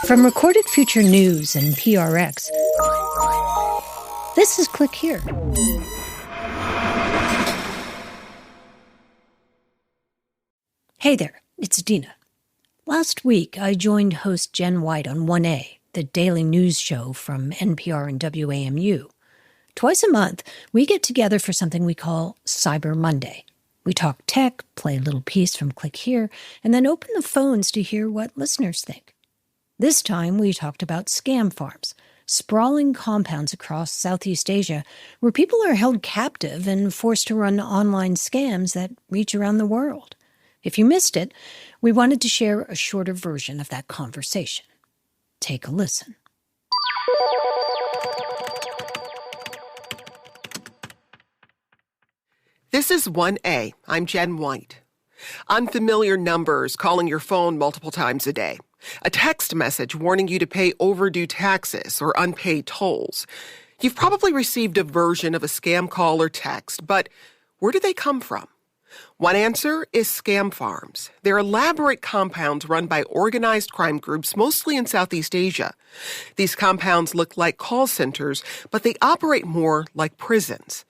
From Recorded Future News and PRX, this is Click Here. Hey there, it's Dina. Last week, I joined host Jen White on 1A, the daily news show from NPR and WAMU. Twice a month, we get together for something we call CyberMonday. We talk tech, play a little piece from Click Here, and then open the phones to hear what listeners think. This time, we talked about scam farms, sprawling compounds across Southeast Asia where people are held captive and forced to run online scams that reach around the world. If you missed it, we wanted to share a shorter version of that conversation. Take a listen. This is 1A. I'm Jen White. Unfamiliar numbers calling your phone multiple times a day. A text message warning you to pay overdue taxes or unpaid tolls. You've probably received a version of a scam call or text, but where do they come from? One answer is scam farms. They're elaborate compounds run by organized crime groups, mostly in Southeast Asia. These compounds look like call centers, but they operate more like prisons.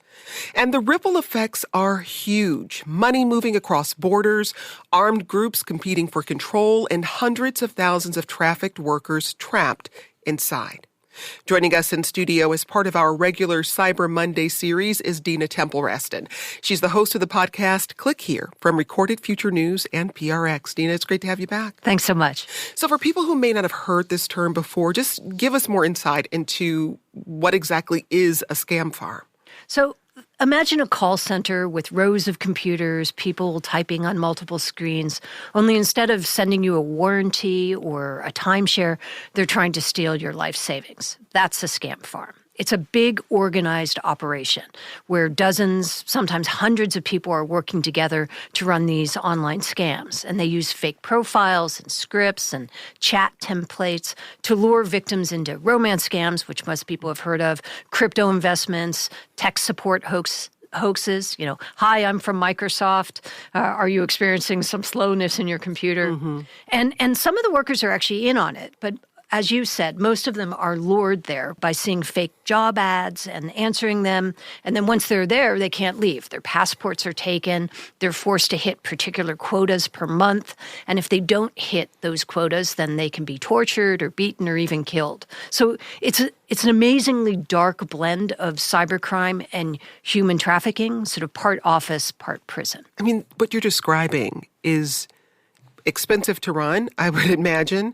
And the ripple effects are huge. Money moving across borders, armed groups competing for control, and hundreds of thousands of trafficked workers trapped inside. Joining us in studio as part of our regular Cyber Monday series is Dina Temple-Reston. She's the host of the podcast Click Here from Recorded Future News and PRX. Dina, it's great to have you back. Thanks so much. So for people who may not have heard this term before, just give us more insight into what exactly is a scam farm. So imagine a call center with rows of computers, people typing on multiple screens, only instead of sending you a warranty or a timeshare, they're trying to steal your life savings. That's a scam farm. It's a big organized operation where dozens, sometimes hundreds of people are working together to run these online scams. And they use fake profiles and scripts and chat templates to lure victims into romance scams, which most people have heard of, crypto investments, tech support hoaxes. Hi, I'm from Microsoft. Are you experiencing some slowness in your computer? Mm-hmm. And some of the workers are actually in on it, but as you said, most of them are lured there by seeing fake job ads and answering them. And then once they're there, they can't leave. Their passports are taken. They're forced to hit particular quotas per month. And if they don't hit those quotas, then they can be tortured or beaten or even killed. So it's an amazingly dark blend of cybercrime and human trafficking, sort of part office, part prison. I mean, what you're describing is expensive to run, I would imagine,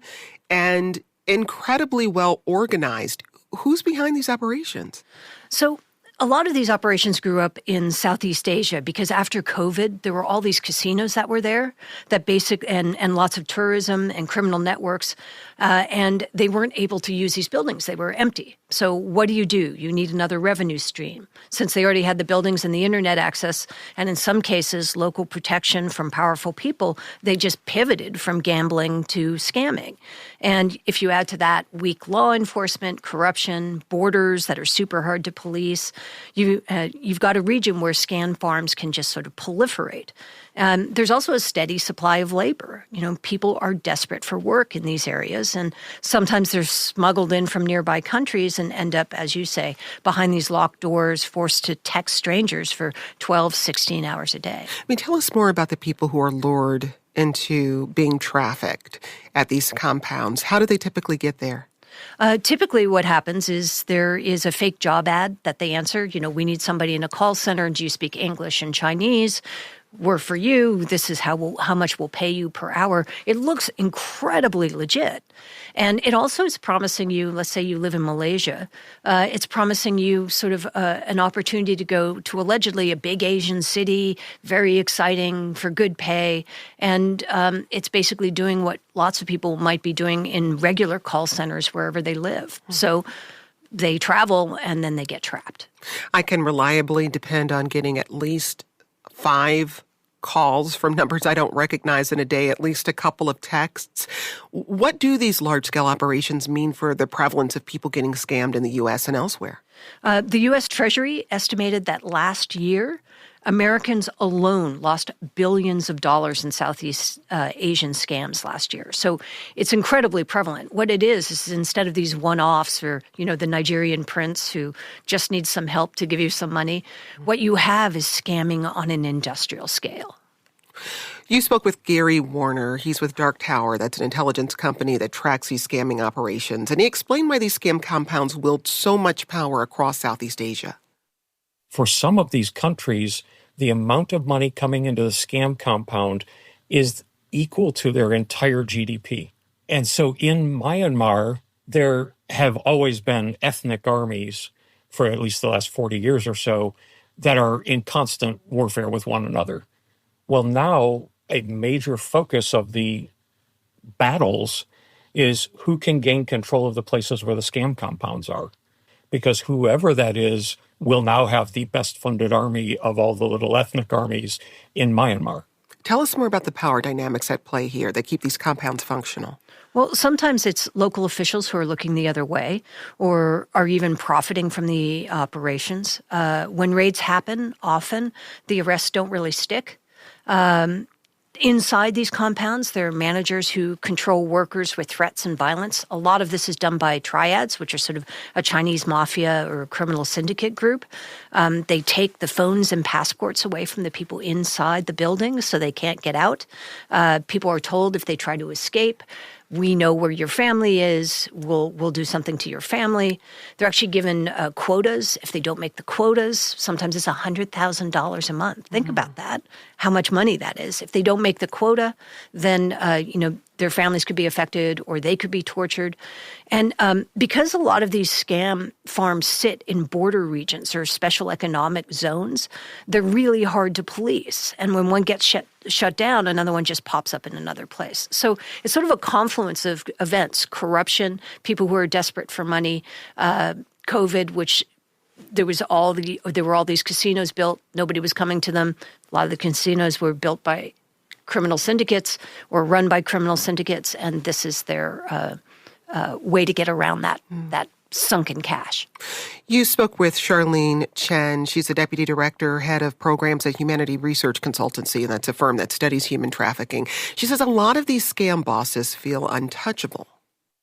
and incredibly well organized. Who's behind these operations? So a lot of these operations grew up in Southeast Asia because after COVID, there were all these casinos that were there, and lots of tourism and criminal networks, and they weren't able to use these buildings. They were empty. So what do? You need another revenue stream. Since they already had the buildings and the internet access, and in some cases, local protection from powerful people, they just pivoted from gambling to scamming. And if you add to that weak law enforcement, corruption, borders that are super hard to police, you've got a region where scam farms can just sort of proliferate. There's also a steady supply of labor. People are desperate for work in these areas, and sometimes they're smuggled in from nearby countries and end up, as you say, behind these locked doors, forced to text strangers for 12, 16 hours a day. I mean, tell us more about the people who are lured into being trafficked at these compounds. How do they typically get there? Typically what happens is there is a fake job ad that they answer. We need somebody in a call center, and do you speak English and Chinese? We're for you. This is how much we'll pay you per hour. It looks incredibly legit. And it also is promising you, let's say you live in Malaysia, it's promising you sort of an opportunity to go to allegedly a big Asian city, very exciting for good pay. And it's basically doing what lots of people might be doing in regular call centers wherever they live. Mm-hmm. So they travel and then they get trapped. I can reliably depend on getting at least 5 calls from numbers I don't recognize in a day, at least a couple of texts. What do these large-scale operations mean for the prevalence of people getting scammed in the U.S. and elsewhere? The U.S. Treasury estimated that last year, Americans alone lost billions of dollars in Southeast Asian scams last year. So it's incredibly prevalent. What it is instead of these one-offs or, the Nigerian prince who just needs some help to give you some money, what you have is scamming on an industrial scale. You spoke with Gary Warner. He's with Dark Tower. That's an intelligence company that tracks these scamming operations. And he explained why these scam compounds wield so much power across Southeast Asia. For some of these countries, the amount of money coming into the scam compound is equal to their entire GDP. And so in Myanmar, there have always been ethnic armies for at least the last 40 years or so that are in constant warfare with one another. Well, now a major focus of the battles is who can gain control of the places where the scam compounds are. Because whoever that is will now have the best funded army of all the little ethnic armies in Myanmar. Tell us more about the power dynamics at play here that keep these compounds functional. Well, sometimes it's local officials who are looking the other way or are even profiting from the operations. When raids happen, often the arrests don't really stick. Inside these compounds, there are managers who control workers with threats and violence. A lot of this is done by triads, which are sort of a Chinese mafia or criminal syndicate group. They take the phones and passports away from the people inside the building so they can't get out. People are told if they try to escape, we know where your family is, we'll do something to your family. They're actually given quotas. If they don't make the quotas, sometimes it's $100,000 a month. Think about that, how much money that is. If they don't make the quota, then, their families could be affected or they could be tortured. And because a lot of these scam farms sit in border regions or special economic zones, they're really hard to police. And when one gets shut down, another one just pops up in another place. So it's sort of a confluence of events: corruption, people who are desperate for money, COVID, which there were all these casinos built. Nobody was coming to them. A lot of the casinos were built by criminal syndicates or run by criminal syndicates, and this is their way to get around that sunken cash. You spoke with Charlene Chen. She's the Deputy Director, Head of Programs at Humanity Research Consultancy, and that's a firm that studies human trafficking. She says a lot of these scam bosses feel untouchable.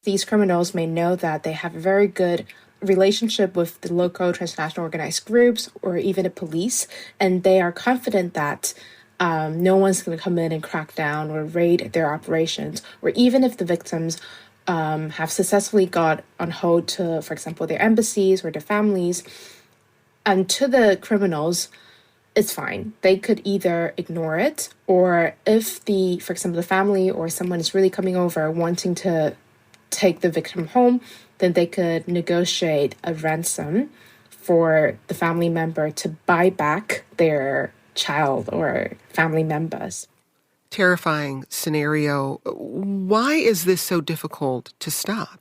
These criminals may know that they have a very good relationship with the local transnational organized groups or even the police, and they are confident that no one's going to come in and crack down or raid their operations, or even if the victims have successfully got on hold to, for example, their embassies or their families, and to the criminals, it's fine. They could either ignore it, or if for example, the family or someone is really coming over wanting to take the victim home, then they could negotiate a ransom for the family member to buy back their child or family members. Terrifying scenario. Why is this so difficult to stop?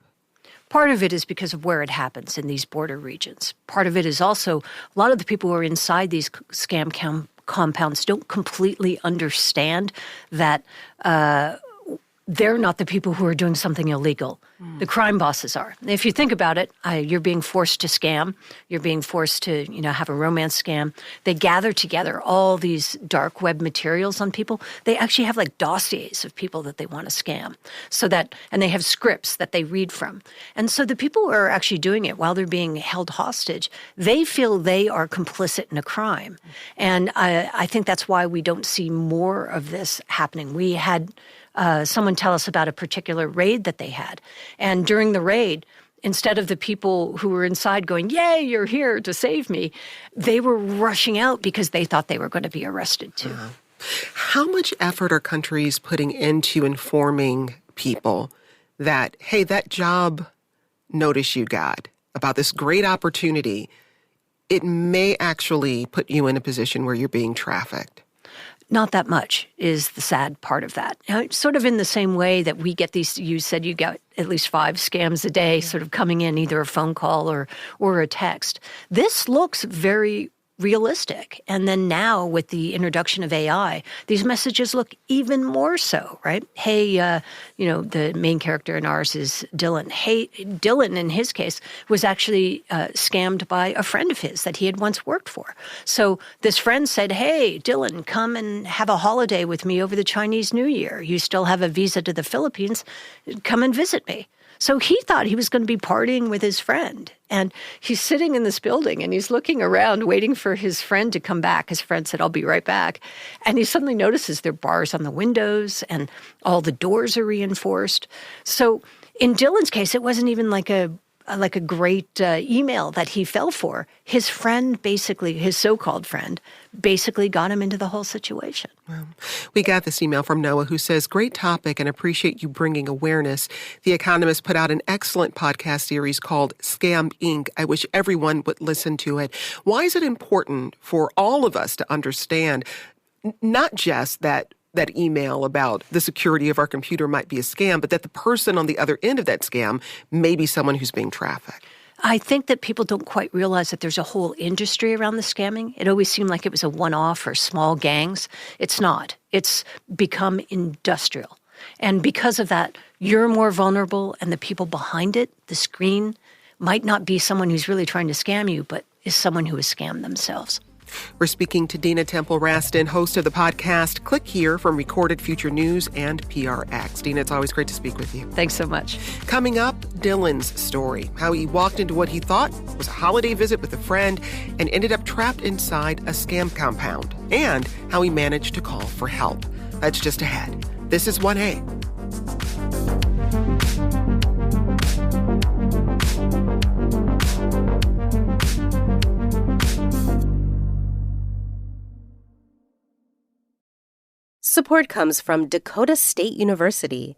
Part of it is because of where it happens in these border regions. Part of it is also a lot of the people who are inside these scam compounds don't completely understand that they're not the people who are doing something illegal. The crime bosses are. If you think about it, you're being forced to scam. You're being forced to, have a romance scam. They gather together all these dark web materials on people. They actually have like dossiers of people that they want to scam. And they have scripts that they read from. And so the people who are actually doing it while they're being held hostage, they feel they are complicit in a crime. And I think that's why we don't see more of this happening. We had someone tell us about a particular raid that they had. And during the raid, instead of the people who were inside going, "Yay, you're here to save me," they were rushing out because they thought they were going to be arrested too. How much effort are countries putting into informing people that, hey, that job notice you got about this great opportunity, it may actually put you in a position where you're being trafficked? Not that much is the sad part of that. Sort of in the same way that we get these, you said you got at least 5 scams a day sort of coming in, either a phone call or a text. This looks very realistic. And then now with the introduction of AI, these messages look even more so, right? Hey, the main character in ours is Dylan. Hey, Dylan, in his case, was actually scammed by a friend of his that he had once worked for. So this friend said, hey, Dylan, come and have a holiday with me over the Chinese New Year. You still have a visa to the Philippines. Come and visit me. So he thought he was going to be partying with his friend. And he's sitting in this building and he's looking around waiting for his friend to come back. His friend said, I'll be right back. And he suddenly notices there are bars on the windows and all the doors are reinforced. So in Dylan's case, it wasn't even like a great email that he fell for. His friend basically, his so-called friend, basically got him into the whole situation. Well, we got this email from Noah who says, great topic and appreciate you bringing awareness. The Economist put out an excellent podcast series called Scam Inc. I wish everyone would listen to it. Why is it important for all of us to understand not just that email about the security of our computer might be a scam, but that the person on the other end of that scam may be someone who's being trafficked? I think that people don't quite realize that there's a whole industry around the scamming. It always seemed like it was a one-off or small gangs. It's not. It's become industrial. And because of that, you're more vulnerable, and the people behind it, the screen, might not be someone who's really trying to scam you, but is someone who has scammed themselves. We're speaking to Dina Temple-Raston, host of the podcast Click Here from Recorded Future News and PRX. Dina, it's always great to speak with you. Thanks so much. Coming up, Dylan's story, how he walked into what he thought was a holiday visit with a friend and ended up trapped inside a scam compound, and how he managed to call for help. That's just ahead. This is 1A. Support comes from Dakota State University.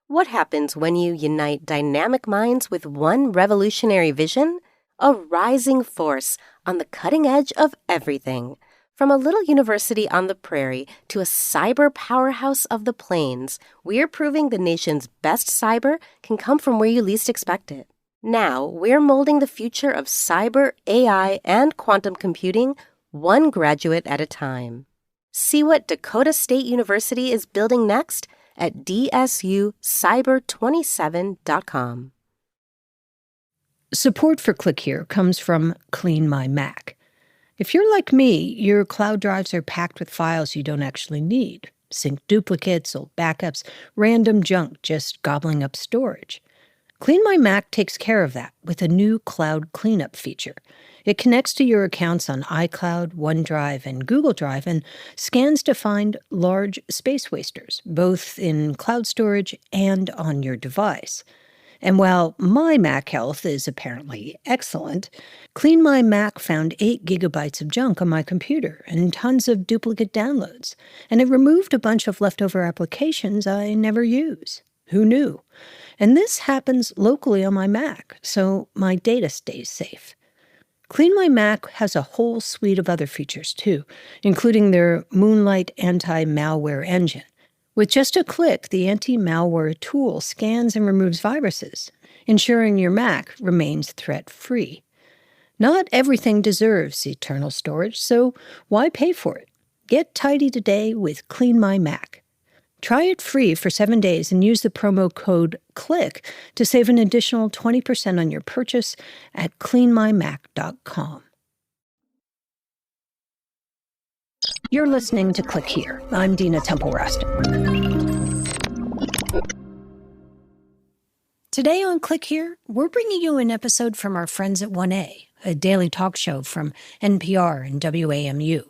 What happens when you unite dynamic minds with one revolutionary vision? A rising force on the cutting edge of everything. From a little university on the prairie to a cyber powerhouse of the plains, we're proving the nation's best cyber can come from where you least expect it. Now, we're molding the future of cyber, AI, and quantum computing one graduate at a time. See what Dakota State University is building next at dsucyber27.com. Support for Click Here comes from Clean My Mac. If you're like me, your cloud drives are packed with files you don't actually need. Sync duplicates, old backups, random junk just gobbling up storage. Clean My Mac takes care of that with a new cloud cleanup feature. It connects to your accounts on iCloud, OneDrive, and Google Drive and scans to find large space wasters, both in cloud storage and on your device. And while my Mac health is apparently excellent, Clean My Mac found 8 gigabytes of junk on my computer and tons of duplicate downloads, and it removed a bunch of leftover applications I never use. Who knew? And this happens locally on my Mac, so my data stays safe. Clean My Mac has a whole suite of other features, too, including their Moonlight anti-malware engine. With just a click, the anti-malware tool scans and removes viruses, ensuring your Mac remains threat-free. Not everything deserves eternal storage, so why pay for it? Get tidy today with Clean My Mac. Try it free for 7 days and use the promo code CLICK to save an additional 20% on your purchase at cleanmymac.com. You're listening to Click Here. I'm Dina Temple-Raston. Today on Click Here, we're bringing you an episode from our friends at 1A, a daily talk show from NPR and WAMU.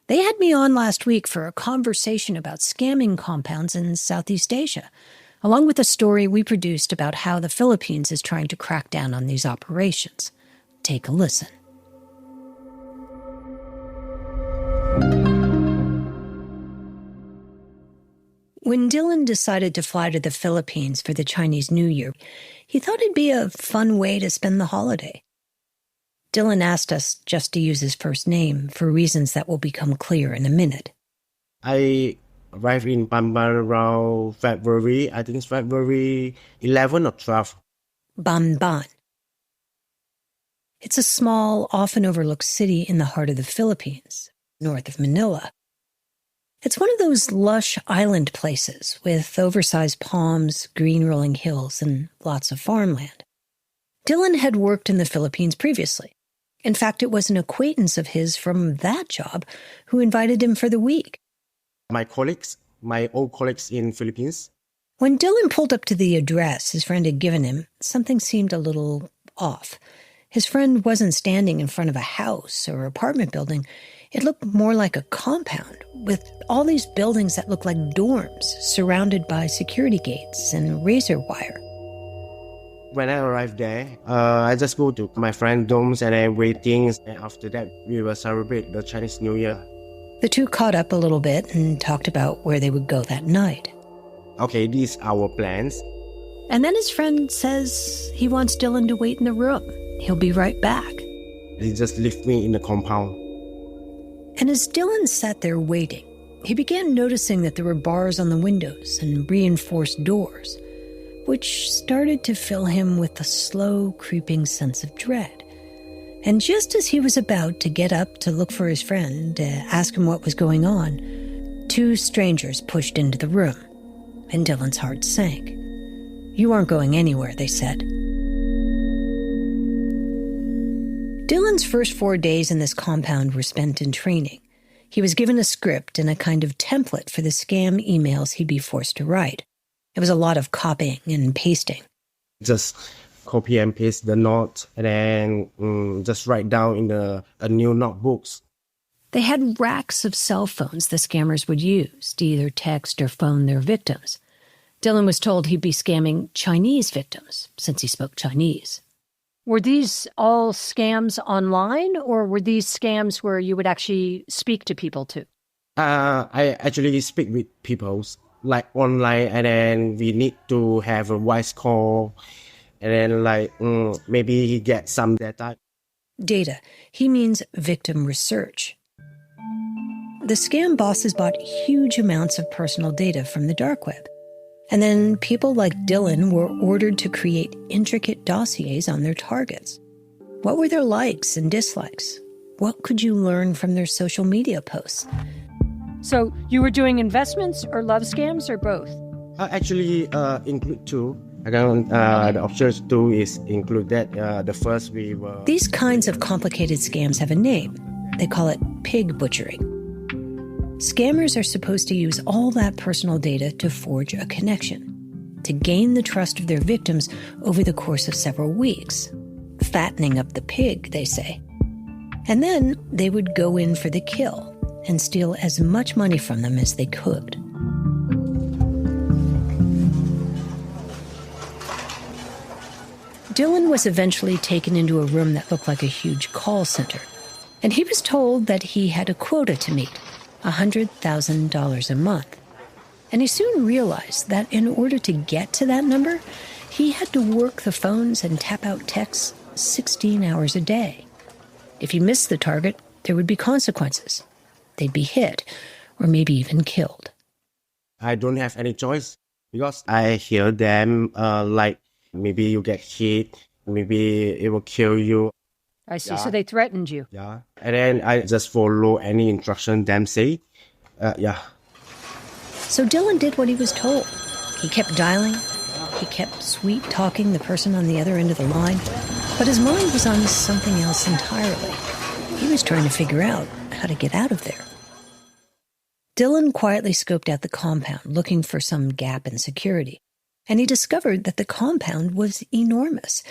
They had me on last week for a conversation about scamming compounds in Southeast Asia, along with a story we produced about how the Philippines is trying to crack down on these operations. Take a listen. When Dylan decided to fly to the Philippines for the Chinese New Year, he thought it'd be a fun way to spend the holiday. Dylan asked us just to use his first name for reasons that will become clear in a minute. I arrived in Bamban around February, I think it's February 11 or 12. Bamban. It's a small, often overlooked city in the heart of the Philippines, north of Manila. It's one of those lush island places with oversized palms, green rolling hills, and lots of farmland. Dylan had worked in the Philippines previously. In fact, it was an acquaintance of his from that job who invited him for the week. My old colleagues in Philippines. When Dylan pulled up to the address his friend had given him, something seemed a little off. His friend wasn't standing in front of a house or apartment building. It looked more like a compound, with all these buildings that looked like dorms, surrounded by security gates and razor wire. When I arrived there, I just go to my friend's dorms and then waiting. And after that, we will celebrate the Chinese New Year. The two caught up a little bit and talked about where they would go that night. Okay, these are our plans. And then his friend says he wants Dylan to wait in the room. He'll be right back. They just left me in the compound. And as Dylan sat there waiting, he began noticing that there were bars on the windows and reinforced doors, which started to fill him with a slow, creeping sense of dread. And just as he was about to get up to look for his friend, to ask him what was going on, two strangers pushed into the room, and Dylan's heart sank. "You aren't going anywhere," they said. Dylan's first 4 days in this compound were spent in training. He was given a script and a kind of template for the scam emails he'd be forced to write. It was a lot of copying and pasting. Just copy and paste the note and then just write down in a new notebooks. They had racks of cell phones the scammers would use to either text or phone their victims. Dylan was told he'd be scamming Chinese victims, since he spoke Chinese. Were these all scams online, or were these scams where you would actually speak to people too? I actually speak with people, like online, and then we need to have a voice call, and then maybe he gets some data. Data. He means victim research. The scam bosses bought huge amounts of personal data from the dark web. And then people like Dylan were ordered to create intricate dossiers on their targets. What were their likes and dislikes? What could you learn from their social media posts? So you were doing investments or love scams or both? Actually, include two. The options two is include that. The first we were... These kinds of complicated scams have a name. They call it pig butchering. Scammers are supposed to use all that personal data to forge a connection, to gain the trust of their victims over the course of several weeks. Fattening up the pig, they say. And then they would go in for the kill and steal as much money from them as they could. Dylan was eventually taken into a room that looked like a huge call center, and he was told that he had a quota to meet. $100,000 a month. And he soon realized that in order to get to that number, he had to work the phones and tap out texts 16 hours a day. If he missed the target, there would be consequences. They'd be hit, or maybe even killed. I don't have any choice, because I hear them maybe you get hit, maybe it will kill you. I see. Yeah. So they threatened you. Yeah. And then I just follow any instruction them say. Yeah. So Dylan did what he was told. He kept dialing. He kept sweet-talking the person on the other end of the line. But his mind was on something else entirely. He was trying to figure out how to get out of there. Dylan quietly scoped out the compound, looking for some gap in security. And he discovered that the compound was enormous.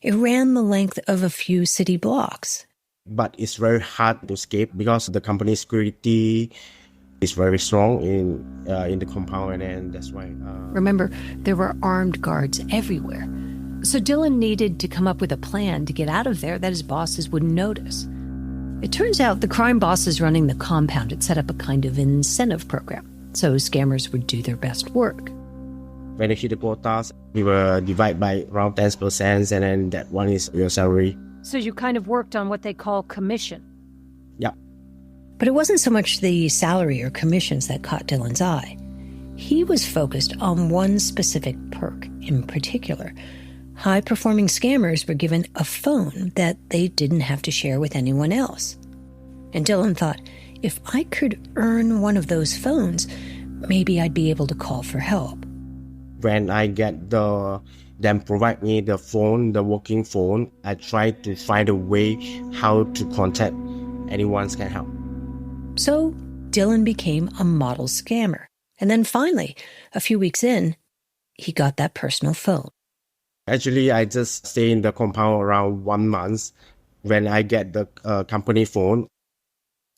It ran the length of a few city blocks. But it's very hard to escape because the company security is very strong in the compound, and that's why... Remember, there were armed guards everywhere. So Dylan needed to come up with a plan to get out of there that his bosses wouldn't notice. It turns out the crime bosses running the compound had set up a kind of incentive program, so scammers would do their best work. When they hit the quotas, we were divided by around 10%, and then that one is your salary. So you kind of worked on what they call commission. Yeah. But it wasn't so much the salary or commissions that caught Dylan's eye. He was focused on one specific perk in particular, high-performing scammers were given a phone that they didn't have to share with anyone else. And Dylan thought, if I could earn one of those phones, maybe I'd be able to call for help. When I get them provide me the phone, the working phone, I try to find a way how to contact anyone can help. So Dylan became a model scammer. And then finally, a few weeks in, he got that personal phone. Actually, I just stay in the compound around 1 month when I get the company phone.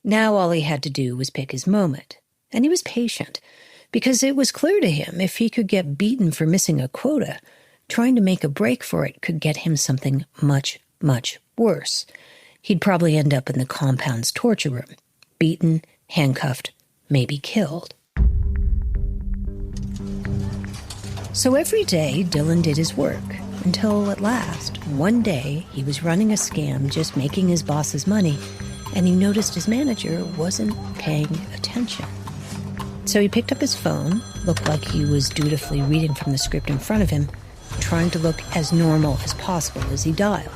Now all he had to do was pick his moment. And he was patient, because it was clear to him if he could get beaten for missing a quota, trying to make a break for it could get him something much, much worse. He'd probably end up in the compound's torture room, beaten, handcuffed, maybe killed. So every day, Dylan did his work, until at last, one day, he was running a scam just making his boss's money, and he noticed his manager wasn't paying attention. So he picked up his phone, looked like he was dutifully reading from the script in front of him, trying to look as normal as possible as he dialed,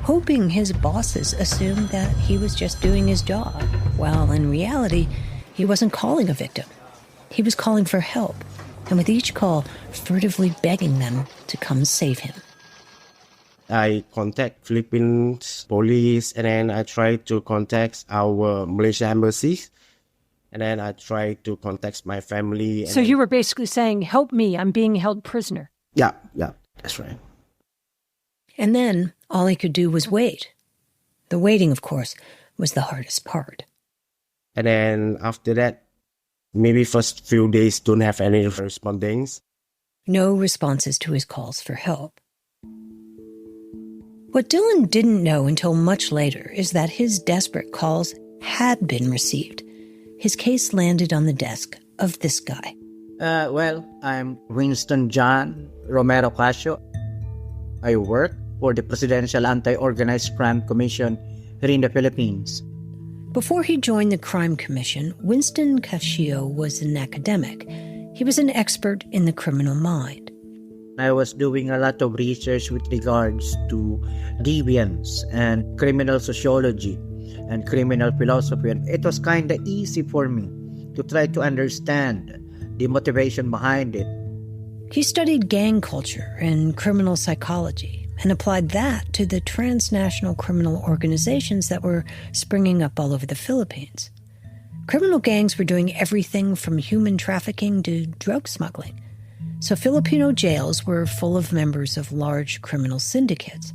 hoping his bosses assumed that he was just doing his job, while in reality, he wasn't calling a victim. He was calling for help, and with each call, furtively begging them to come save him. I contact Philippines police, and then I try to contact our Malaysia embassy, and then I try to contact my family. So you were basically saying, help me, I'm being held prisoner. Yeah, that's right. And then all he could do was wait. The waiting, of course, was the hardest part. And then after that, maybe first few days don't have any respondings. No responses to his calls for help. What Dylan didn't know until much later is that his desperate calls had been received. His case landed on the desk of this guy. I'm Winston John Romero Casio. I work for the Presidential Anti-Organized Crime Commission here in the Philippines. Before he joined the Crime Commission, Winston Cascio was an academic. He was an expert in the criminal mind. I was doing a lot of research with regards to deviance and criminal sociology and criminal philosophy. And it was kind of easy for me to try to understand the motivation behind it. He studied gang culture and criminal psychology and applied that to the transnational criminal organizations that were springing up all over the Philippines. Criminal gangs were doing everything from human trafficking to drug smuggling. So Filipino jails were full of members of large criminal syndicates,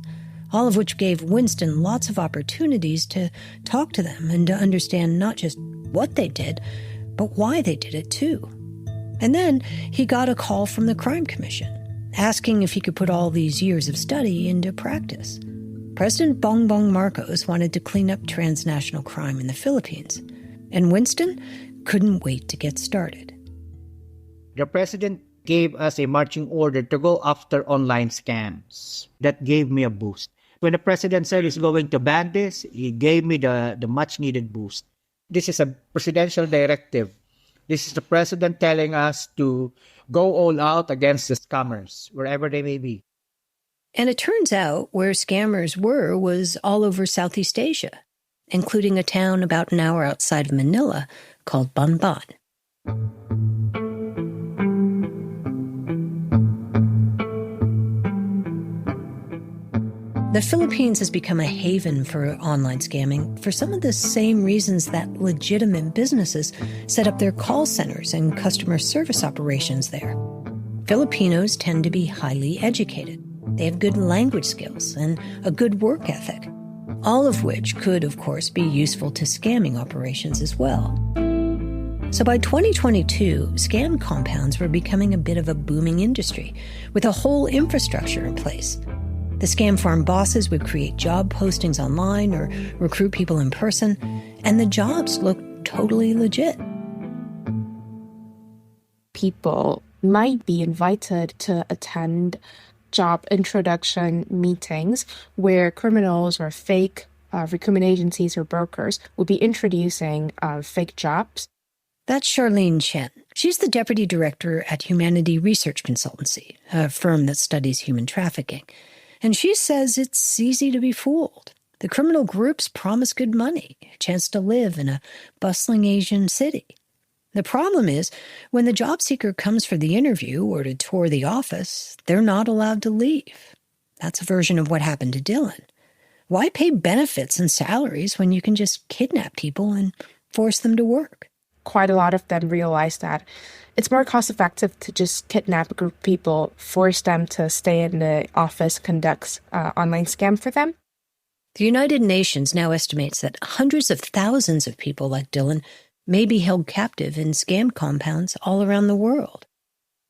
all of which gave Winston lots of opportunities to talk to them and to understand not just what they did, but why they did it too. And then he got a call from the Crime Commission, asking if he could put all these years of study into practice. President Bongbong Marcos wanted to clean up transnational crime in the Philippines, and Winston couldn't wait to get started. The president gave us a marching order to go after online scams. That gave me a boost. When the president said he's going to ban this, he gave me the much-needed boost. This is a presidential directive. This is the president telling us to go all out against the scammers, wherever they may be. And it turns out where scammers were was all over Southeast Asia, including a town about an hour outside of Manila called Banban. The Philippines has become a haven for online scamming for some of the same reasons that legitimate businesses set up their call centers and customer service operations there. Filipinos tend to be highly educated. They have good language skills and a good work ethic, all of which could, of course, be useful to scamming operations as well. So by 2022, scam compounds were becoming a bit of a booming industry with a whole infrastructure in place. The scam farm bosses would create job postings online or recruit people in person, and the jobs looked totally legit. People might be invited to attend job introduction meetings where criminals or fake recruitment agencies or brokers will be introducing fake jobs. That's Charlene Chen. She's the deputy director at Humanity Research Consultancy, a firm that studies human trafficking. And she says it's easy to be fooled. The criminal groups promise good money, a chance to live in a bustling Asian city. The problem is, when the job seeker comes for the interview or to tour the office, they're not allowed to leave. That's a version of what happened to Dylan. Why pay benefits and salaries when you can just kidnap people and force them to work? Quite a lot of them realize that it's more cost-effective to just kidnap a group of people, force them to stay in the office, conduct online scam for them. The United Nations now estimates that hundreds of thousands of people like Dylan may be held captive in scam compounds all around the world.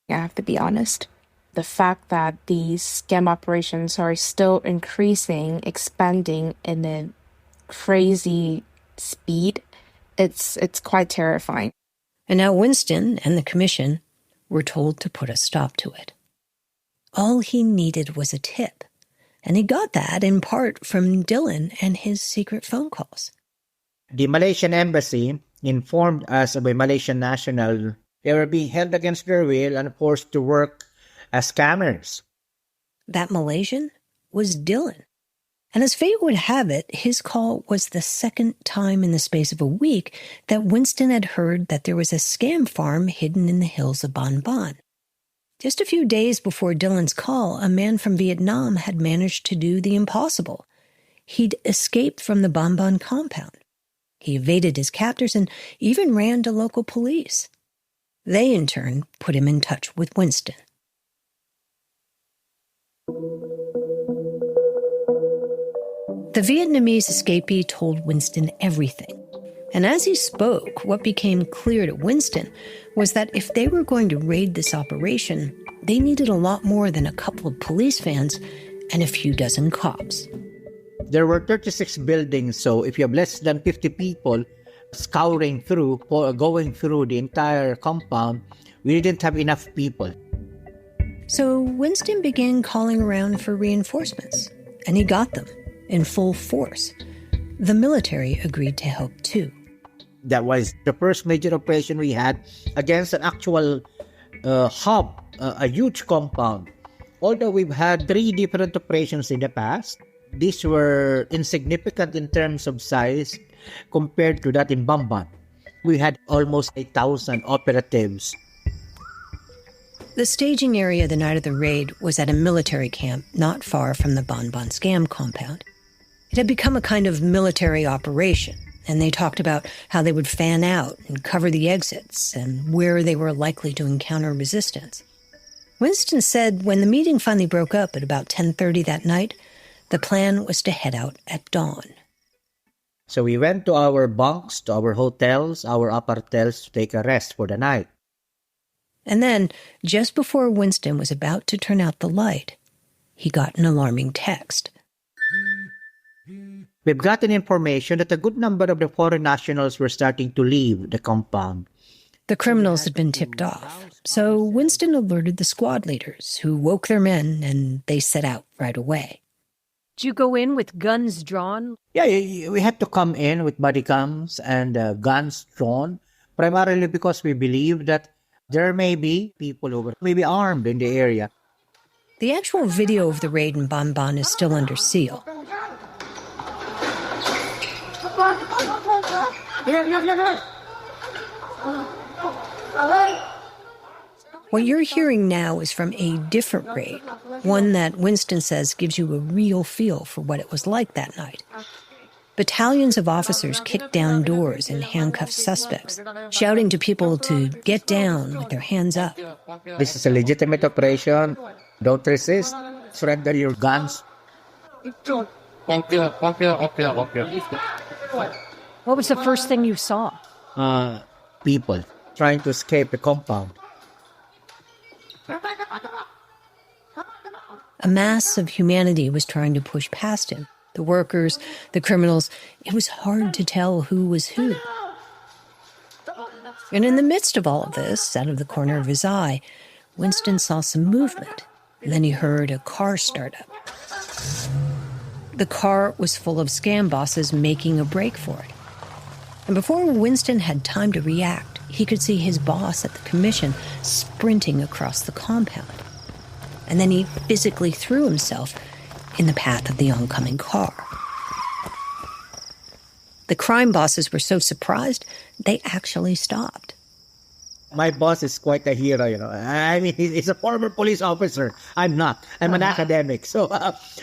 I have to be honest. The fact that these scam operations are still increasing, expanding in a crazy speed, it's quite terrifying. And now Winston and the commission were told to put a stop to it. All he needed was a tip, and he got that in part from Dylan and his secret phone calls. The Malaysian embassy informed us of a Malaysian national. They were being held against their will and forced to work as scammers. That Malaysian was Dylan. And as fate would have it, his call was the second time in the space of a week that Winston had heard that there was a scam farm hidden in the hills of Bon Bon. Just a few days before Dylan's call, a man from Vietnam had managed to do the impossible. He'd escaped from the Bon Bon compound. He evaded his captors and even ran to local police. They, in turn, put him in touch with Winston. The Vietnamese escapee told Winston everything. And as he spoke, what became clear to Winston was that if they were going to raid this operation, they needed a lot more than a couple of police vans and a few dozen cops. There were 36 buildings, so if you have less than 50 people scouring through, or going through the entire compound, we didn't have enough people. So Winston began calling around for reinforcements, and he got them in full force. The military agreed to help too. That was the first major operation we had against an actual hub, a huge compound. Although we've had 3 different operations in the past, these were insignificant in terms of size compared to that in Bon Bon. We had almost 8,000 operatives. The staging area the night of the raid was at a military camp not far from the Bon Bon scam compound. It had become a kind of military operation, and they talked about how they would fan out and cover the exits and where they were likely to encounter resistance. Winston said when the meeting finally broke up at about 10:30 that night, the plan was to head out at dawn. So we went to our bunks, to our hotels, our apartels to take a rest for the night. And then, just before Winston was about to turn out the light, he got an alarming text. We've gotten information that a good number of the foreign nationals were starting to leave the compound. The criminals had been tipped off, so Winston alerted the squad leaders, who woke their men, and they set out right away. Did you go in with guns drawn? Yeah, we had to come in with body cams and guns drawn, primarily because we believe that there may be people who may be armed in the area. The actual video of the raid in Bon Bon is still under seal. What you're hearing now is from a different raid, one that Winston says gives you a real feel for what it was like that night. Battalions of officers kicked down doors and handcuffed suspects, shouting to people to get down with their hands up. This is a legitimate operation. Don't resist. Surrender your guns. What was the first thing you saw? People trying to escape the compound. A mass of humanity was trying to push past him. The workers, the criminals. It was hard to tell who was who. And in the midst of all of this, out of the corner of his eye, Winston saw some movement. And then he heard a car start up. The car was full of scam bosses making a break for it. And before Winston had time to react, he could see his boss at the commission sprinting across the compound. And then he physically threw himself in the path of the oncoming car. The crime bosses were so surprised, they actually stopped. My boss is quite a hero, I mean, he's a former police officer. I'm not. I'm an academic. So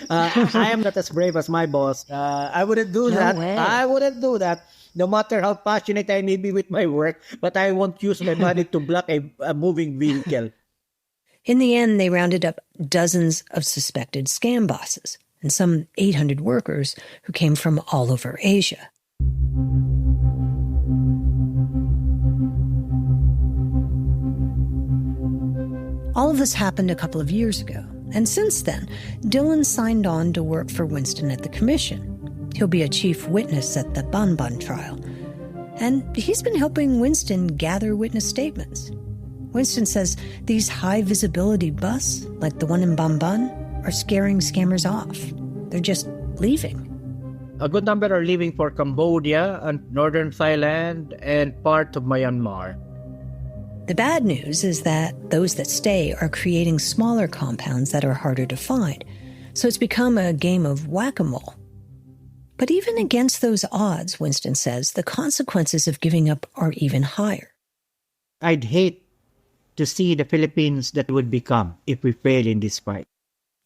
I am not as brave as my boss. I wouldn't do that. Way. I wouldn't do that. No matter how passionate I may be with my work, but I won't use my money to block a moving vehicle. In the end, they rounded up dozens of suspected scam bosses and some 800 workers who came from all over Asia. All of this happened a couple of years ago, and since then, Dylan signed on to work for Winston at the commission. He'll be a chief witness at the Banban trial, and he's been helping Winston gather witness statements. Winston says these high-visibility busts, like the one in Banban, are scaring scammers off. They're just leaving. A good number are leaving for Cambodia and northern Thailand and part of Myanmar. The bad news is that those that stay are creating smaller compounds that are harder to find, so it's become a game of whack-a-mole. But even against those odds, Winston says, the consequences of giving up are even higher. I'd hate to see the Philippines that would become if we fail in this fight.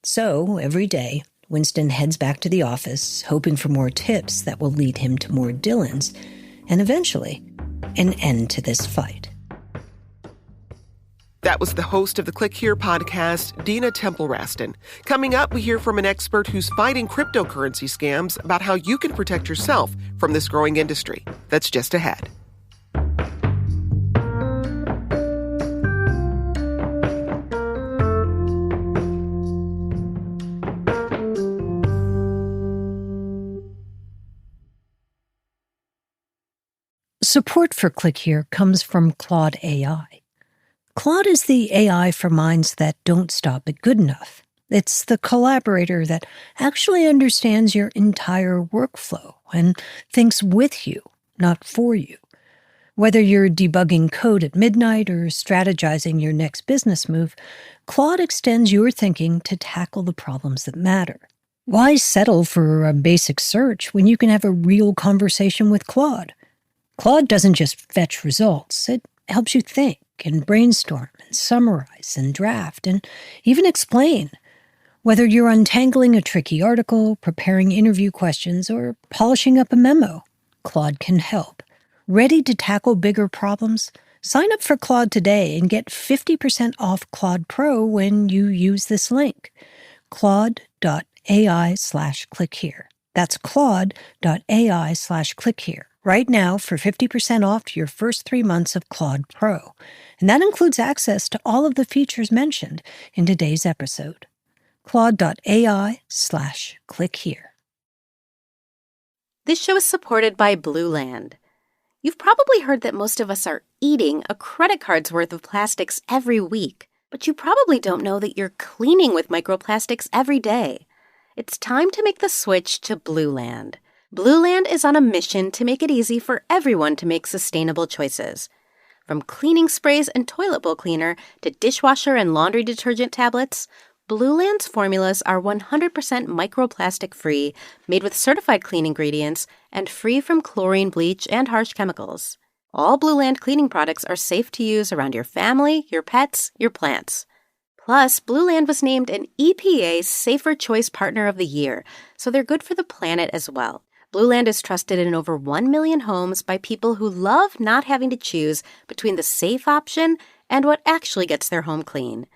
So, every day, Winston heads back to the office, hoping for more tips that will lead him to more Dylans, and eventually, an end to this fight. That was the host of the Click Here podcast, Dina Temple-Raston. Coming up, we hear from an expert who's fighting cryptocurrency scams about how you can protect yourself from this growing industry. That's just ahead. Support for Click Here comes from Claude AI. Claude is the AI for minds that don't stop at good enough. It's the collaborator that actually understands your entire workflow and thinks with you, not for you. Whether you're debugging code at midnight or strategizing your next business move, Claude extends your thinking to tackle the problems that matter. Why settle for a basic search when you can have a real conversation with Claude? Claude doesn't just fetch results. It helps you think and brainstorm and summarize and draft and even explain. Whether you're untangling a tricky article, preparing interview questions, or polishing up a memo, Claude can help. Ready to tackle bigger problems? Sign up for Claude today and get 50% off Claude Pro when you use this link. Claude.ai/clickhere. That's Claude.ai/clickhere. Right now for 50% off your first 3 months of Claude Pro. And that includes access to all of the features mentioned in today's episode. Claude.ai/clickhere. This show is supported by Blueland. You've probably heard that most of us are eating a credit card's worth of plastics every week, but you probably don't know that you're cleaning with microplastics every day. It's time to make the switch to Blueland. Blueland is on a mission to make it easy for everyone to make sustainable choices. From cleaning sprays and toilet bowl cleaner to dishwasher and laundry detergent tablets, Blueland's formulas are 100% microplastic-free, made with certified clean ingredients, and free from chlorine, bleach, and harsh chemicals. All Blueland cleaning products are safe to use around your family, your pets, your plants. Plus, Blueland was named an EPA Safer Choice Partner of the Year, so they're good for the planet as well. Blueland is trusted in over 1 million homes by people who love not having to choose between the safe option and what actually gets their home clean.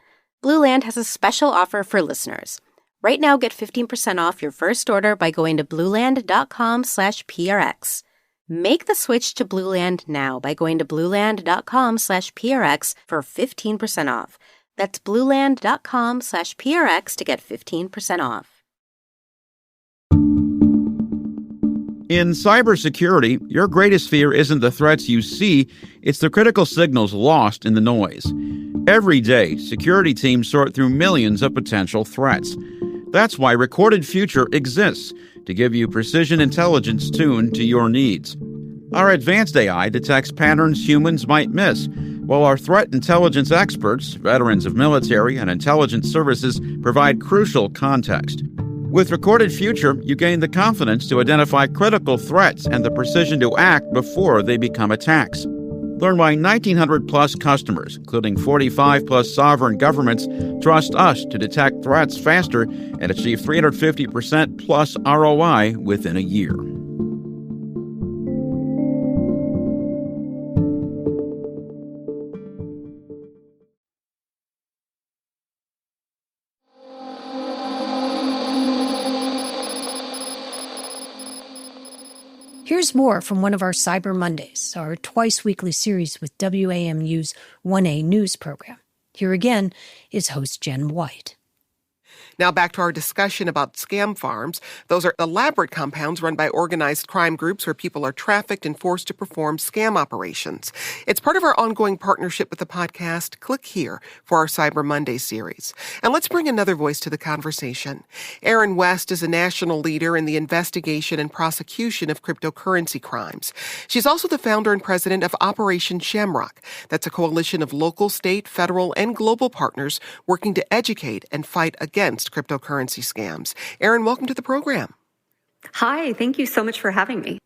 Blueland has a special offer for listeners. Right now, get 15% off your first order by going to blueland.com/prx. Make the switch to Blueland now by going to blueland.com/prx for 15% off. That's blueland.com/prx to get 15% off. In cybersecurity, your greatest fear isn't the threats you see, it's the critical signals lost in the noise. Every day, security teams sort through millions of potential threats. That's why Recorded Future exists, to give you precision intelligence tuned to your needs. Our advanced AI detects patterns humans might miss, while our threat intelligence experts, veterans of military and intelligence services, provide crucial context. With Recorded Future, you gain the confidence to identify critical threats and the precision to act before they become attacks. Learn why 1,900-plus customers, including 45-plus sovereign governments, trust us to detect threats faster and achieve 350% plus ROI within a year. Here's more from one of our Cyber Mondays, our twice-weekly series with WAMU's 1A News program. Here again is host Jen White. Now back to our discussion about scam farms. Those are elaborate compounds run by organized crime groups where people are trafficked and forced to perform scam operations. It's part of our ongoing partnership with the podcast. Click here for our Cyber Monday series. And let's bring another voice to the conversation. Erin West is a national leader in the investigation and prosecution of cryptocurrency crimes. She's also the founder and president of Operation Shamrock. That's a coalition of local, state, federal, and global partners working to educate and fight against cryptocurrency scams. Erin, welcome to the program. Hi, thank you so much for having me.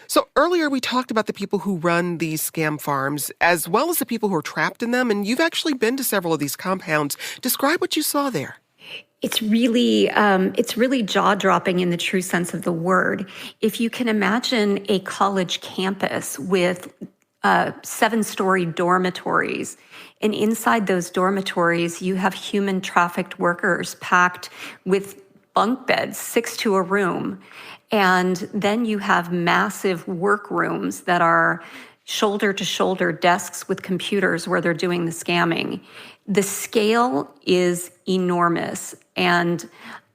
So earlier we talked about the people who run these scam farms as well as the people who are trapped in them, and you've actually been to several of these compounds. Describe what you saw there. It's really jaw-dropping in the true sense of the word. If you can imagine a college campus with 7-story dormitories, and inside those dormitories, you have human trafficked workers packed with bunk beds, 6 to a room. And then you have massive workrooms that are shoulder-to-shoulder desks with computers where they're doing the scamming. The scale is enormous. And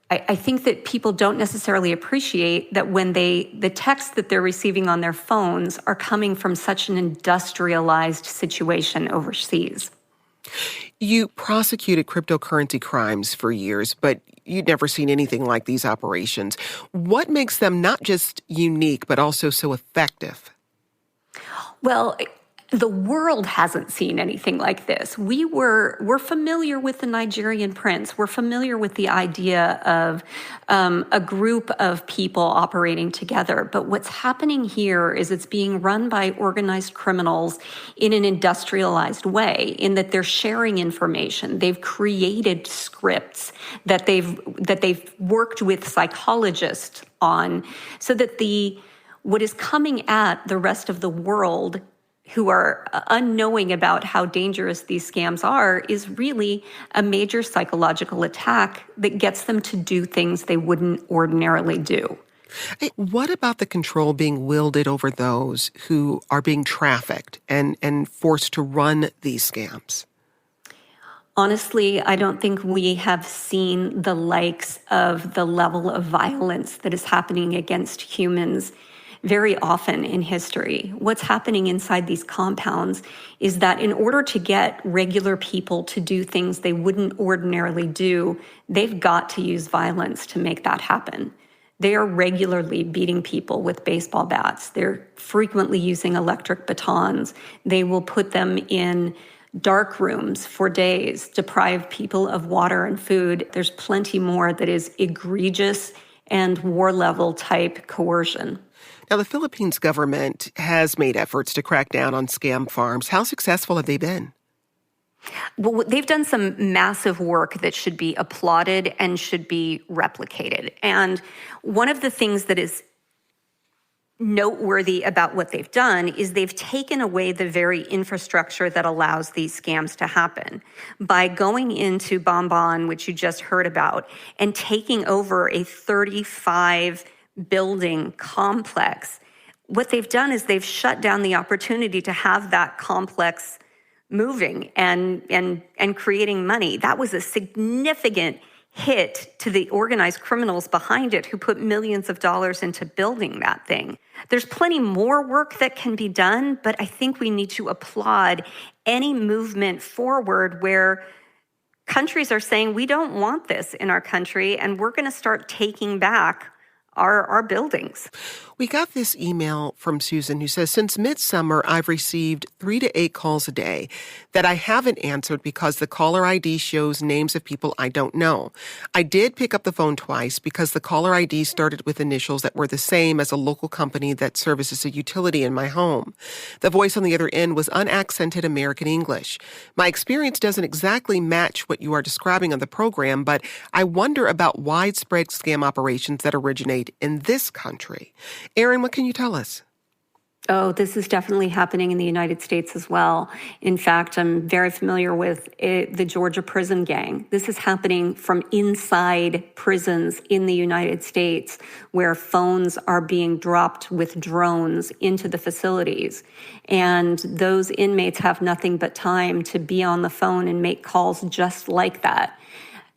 I think that people don't necessarily appreciate that when the texts that they're receiving on their phones are coming from such an industrialized situation overseas. You prosecuted cryptocurrency crimes for years, but you'd never seen anything like these operations. What makes them not just unique, but also so effective? Well, the world hasn't seen anything like this. We're familiar with the Nigerian prince. We're familiar with the idea of a group of people operating together. But what's happening here is it's being run by organized criminals in an industrialized way, in that they're sharing information. They've created scripts that they've worked with psychologists on, so that what is coming at the rest of the world who are unknowing about how dangerous these scams are is really a major psychological attack that gets them to do things they wouldn't ordinarily do. Hey, what about the control being wielded over those who are being trafficked and forced to run these scams? Honestly, I don't think we have seen the likes of the level of violence that is happening against humans very often in history. What's happening inside these compounds is that in order to get regular people to do things they wouldn't ordinarily do, they've got to use violence to make that happen. They are regularly beating people with baseball bats. They're frequently using electric batons. They will put them in dark rooms for days, deprive people of water and food. There's plenty more that is egregious and war-level type coercion. Now, the Philippines government has made efforts to crack down on scam farms. How successful have they been? Well, they've done some massive work that should be applauded and should be replicated. And one of the things that is noteworthy about what they've done is they've taken away the very infrastructure that allows these scams to happen by going into Bonbon, which you just heard about, and taking over a 35-building complex. What they've done is they've shut down the opportunity to have that complex moving and creating money. That was a significant hit to the organized criminals behind it who put millions of dollars into building that thing. There's plenty more work that can be done, but I think we need to applaud any movement forward where countries are saying, we don't want this in our country, and we're going to start taking back our buildings. We got this email from Susan who says, since midsummer, I've received 3 to 8 calls a day that I haven't answered because the caller ID shows names of people I don't know. I did pick up the phone twice because the caller ID started with initials that were the same as a local company that services a utility in my home. The voice on the other end was unaccented American English. My experience doesn't exactly match what you are describing on the program, but I wonder about widespread scam operations that originate in this country. Erin, what can you tell us? Oh, this is definitely happening in the United States as well. In fact, I'm very familiar with the Georgia prison gang. This is happening from inside prisons in the United States, where phones are being dropped with drones into the facilities. And those inmates have nothing but time to be on the phone and make calls just like that.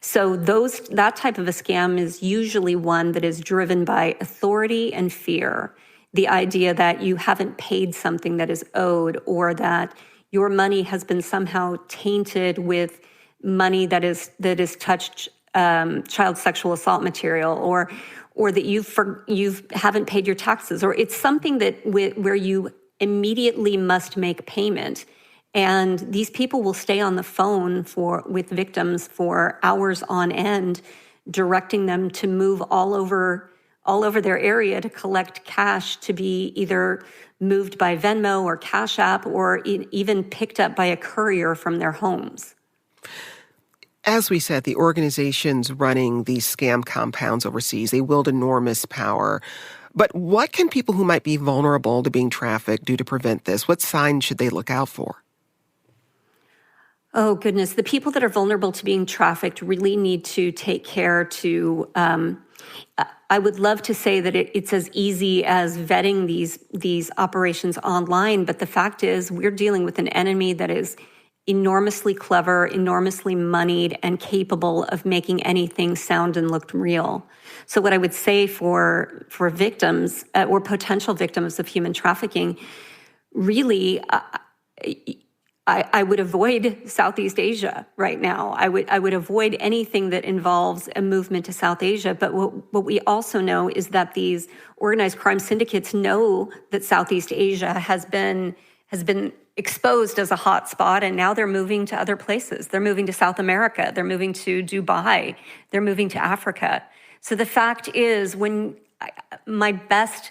So that type of a scam is usually one that is driven by authority and fear. The idea that you haven't paid something that is owed, or that your money has been somehow tainted with money that is touched child sexual assault material, or that you haven't paid your taxes, or it's something that where you immediately must make payment. And these people will stay on the phone with victims for hours on end, directing them to move all over their area to collect cash to be either moved by Venmo or Cash App, or even picked up by a courier from their homes. As we said, the organizations running these scam compounds overseas, they wield enormous power. But what can people who might be vulnerable to being trafficked do to prevent this? What signs should they look out for? Oh, goodness. The people that are vulnerable to being trafficked really need to take care to, I would love to say that it's as easy as vetting these operations online, but the fact is we're dealing with an enemy that is enormously clever, enormously moneyed, and capable of making anything sound and look real. So what I would say for victims or potential victims of human trafficking, really, I would avoid Southeast Asia right now. I would avoid anything that involves a movement to South Asia. But what we also know is that these organized crime syndicates know that Southeast Asia has been exposed as a hot spot, and now they're moving to other places. They're moving to South America. They're moving to Dubai. They're moving to Africa. So the fact is, my best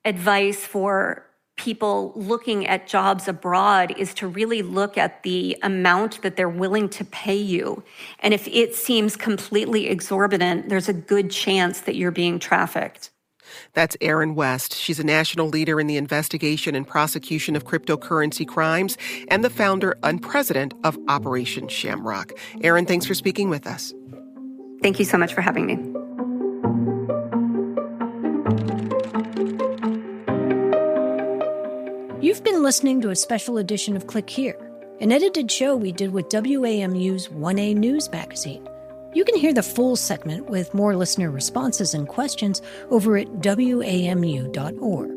advice for people looking at jobs abroad is to really look at the amount that they're willing to pay you. And if it seems completely exorbitant, there's a good chance that you're being trafficked. That's Erin West. She's a national leader in the investigation and prosecution of cryptocurrency crimes and the founder and president of Operation Shamrock. Erin, thanks for speaking with us. Thank you so much for having me. You've been listening to a special edition of Click Here, an edited show we did with WAMU's 1A News magazine. You can hear the full segment with more listener responses and questions over at WAMU.org.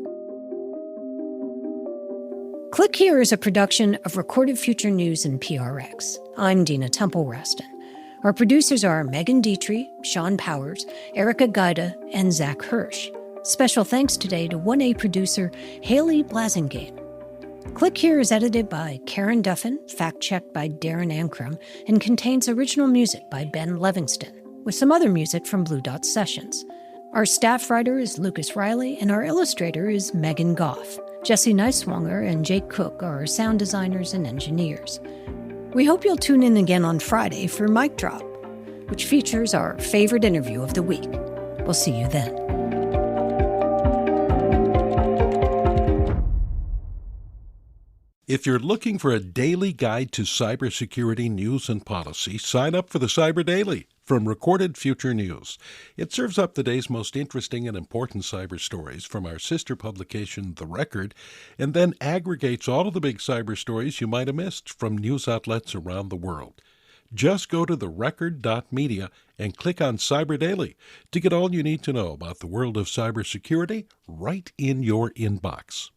Click Here is a production of Recorded Future News and PRX. I'm Dina Temple-Raston. Our producers are Megan Dietrich, Sean Powers, Erica Gaida, and Zach Hirsch. Special thanks today to 1A producer Haley Blasingame. Click Here is edited by Karen Duffin, fact-checked by Darren Ankrum, and contains original music by Ben Livingston, with some other music from Blue Dot Sessions. Our staff writer is Lucas Riley, and our illustrator is Megan Goff. Jesse Neiswanger and Jake Cook are our sound designers and engineers. We hope you'll tune in again on Friday for Mic Drop, which features our favorite interview of the week. We'll see you then. If you're looking for a daily guide to cybersecurity news and policy, sign up for the Cyber Daily from Recorded Future News. It serves up the day's most interesting and important cyber stories from our sister publication, The Record, and then aggregates all of the big cyber stories you might have missed from news outlets around the world. Just go to therecord.media and click on Cyber Daily to get all you need to know about the world of cybersecurity right in your inbox.